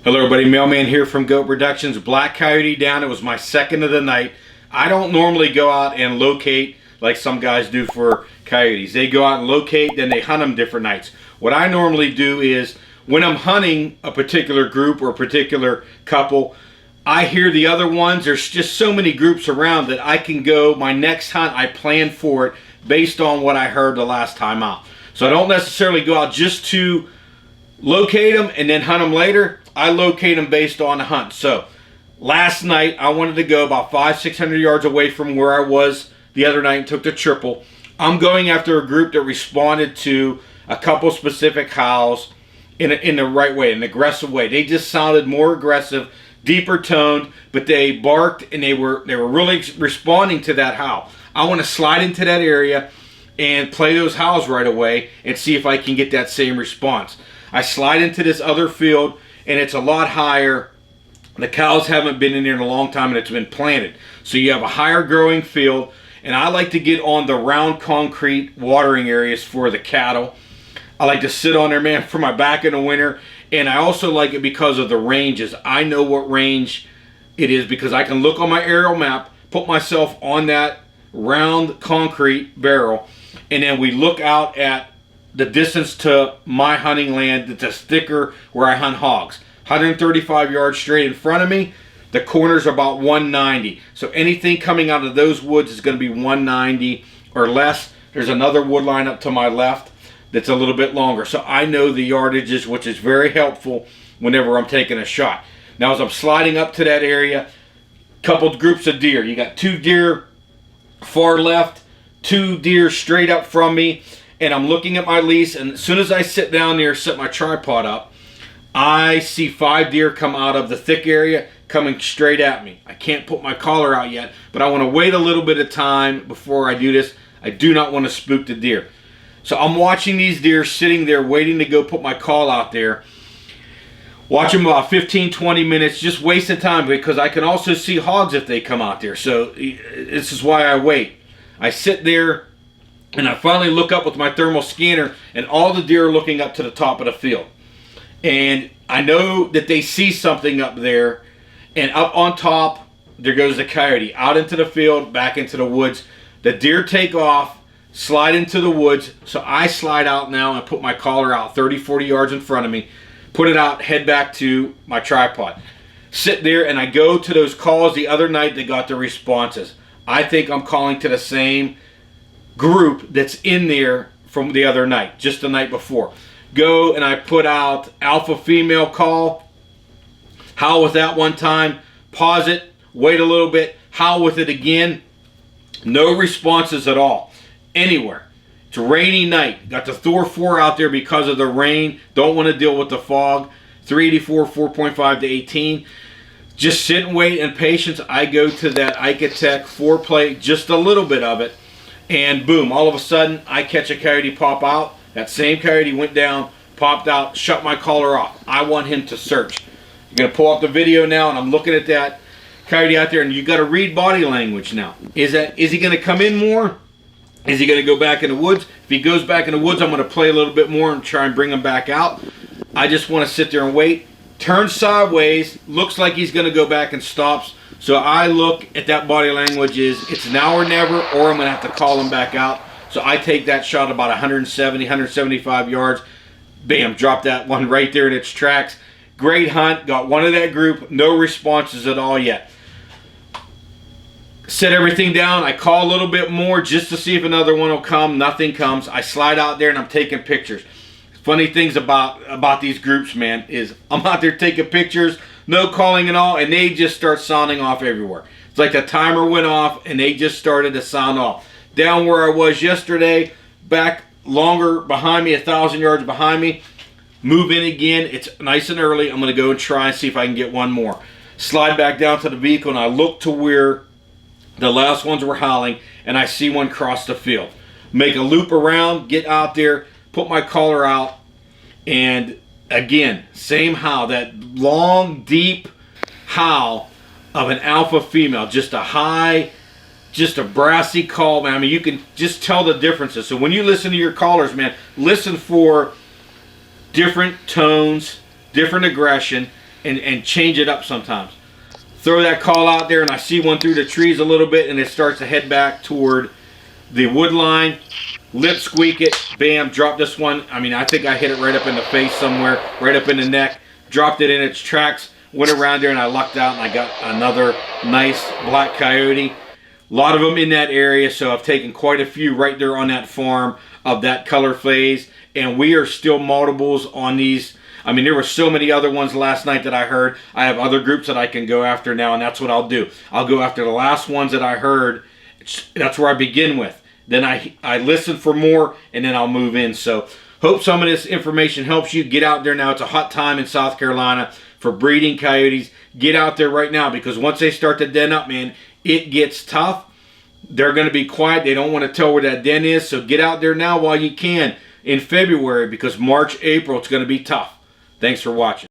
Hello everybody, Mailman here from Goat Productions. Black coyote down. It was my second of the night. I don't normally go out and locate like some guys do for coyotes. They go out and locate, then they hunt them different nights. What I normally do is when I'm hunting a particular group or a particular couple, I hear the other ones. There's just so many groups around that I can go, my next hunt, I plan for it based on what I heard the last time out. So I don't necessarily go out just to locate them and then hunt them later. I locate them based on the hunt. So last night I wanted to go about 500-600 yards away from where I was the other night and took the triple. I'm going after a group that responded to a couple specific howls in the right way, an aggressive way. They just sounded more aggressive, deeper toned, but they barked and they were really responding to that howl. I want to slide into that area and play those howls right away and see if I can get that same response. I slide into this other field and it's a lot higher. The cows haven't been in there in a long time and it's been planted. So you have a higher growing field, and I like to get on the round concrete watering areas for the cattle. I like to sit on there, man, for my back in the winter. And I also like it because of the ranges. I know what range it is because I can look on my aerial map, put myself on that round concrete barrel, and then we look out at the distance to my hunting land that's a sticker where I hunt hogs. 135 yards straight in front of me. The corners are about 190. So anything coming out of those woods is going to be 190 or less. There's another wood line up to my left that's a little bit longer. So I know the yardages, which is very helpful whenever I'm taking a shot. Now as I'm sliding up to that area, couple groups of deer. You got two deer far left, two deer straight up from me, and I'm looking at my lease, and as soon as I sit down there, set my tripod up, I see 5 deer come out of the thick area coming straight at me. I can't put my collar out yet, but I want to wait a little bit of time before I do this. I do not want to spook the deer. So I'm watching these deer sitting there waiting to go put my call out there. Watch them about 15-20 minutes, just wasting time because I can also see hogs if they come out there. So this is why I wait. I sit there and I finally look up with my thermal scanner, and all the deer are looking up to the top of the field. And I know that they see something up there, and up on top, there goes the coyote. Out into the field, back into the woods. The deer take off, slide into the woods, so I slide out now and put my collar out 30-40 yards in front of me, put it out, head back to my tripod. Sit there, and I go to those calls the other night that got the responses. I think I'm calling to the same group that's in there from the other night, just the night before. Go and I put out alpha female call, howl with that one time, pause it, wait a little bit, howl with it again. No responses at all anywhere. It's a rainy night. Got the Thor 4 out there because of the rain. Don't want to deal with the fog. 384, 4.5 to 18. Just sit and wait in patience. I go to that Icatech 4-plate, just a little bit of it, and boom, all of a sudden I catch a coyote pop out. That same coyote went down, popped out, shut my collar off. I want him to search. You're going to pull up the video now, and I'm looking at that coyote out there, and you got to read body language now. Is he going to come in more? Is he going to go back in the woods? If he goes back in the woods, I'm going to play a little bit more and try and bring him back out. I just want to sit there and wait. Turns sideways, looks like he's going to go back and stops. So I look at that body language it's now or never, or I'm going to have to call him back out. So I take that shot about 170, 175 yards. Bam, drop that one right there in its tracks. Great hunt, got one of that group, no responses at all yet. Set everything down, I call a little bit more just to see if another one will come. Nothing comes. I slide out there and I'm taking pictures. Funny things about these groups, man, is I'm out there taking pictures, no calling at all, and they just start sounding off everywhere. It's like the timer went off and they just started to sound off. Down where I was yesterday, back longer behind me, 1,000 yards behind me, move in again. It's nice and early. I'm going to go and try and see if I can get one more. Slide back down to the vehicle and I look to where the last ones were howling, and I see one cross the field. Make a loop around, get out there, put my collar out, and again, same howl, that long, deep howl of an alpha female, just a high, just a brassy call, man. I mean, you can just tell the differences. So when you listen to your callers, man, listen for different tones, different aggression, and change it up sometimes. Throw that call out there and I see one through the trees a little bit and it starts to head back toward the wood line. Lip squeak it, bam, drop this one. I mean, I think I hit it right up in the face somewhere, right up in the neck. Dropped it in its tracks, went around there and I lucked out and I got another nice black coyote. A lot of them in that area, so I've taken quite a few right there on that farm of that color phase. And we are still multiples on these. I mean, there were so many other ones last night that I heard. I have other groups that I can go after now, and that's what I'll do. I'll go after the last ones that I heard. That's where I begin with. Then I listen for more, and then I'll move in. So hope some of this information helps you. Get out there now. It's a hot time in South Carolina for breeding coyotes. Get out there right now, because once they start to den up, man, it gets tough. They're going to be quiet. They don't want to tell where that den is. So get out there now while you can in February, because March, April, it's going to be tough. Thanks for watching.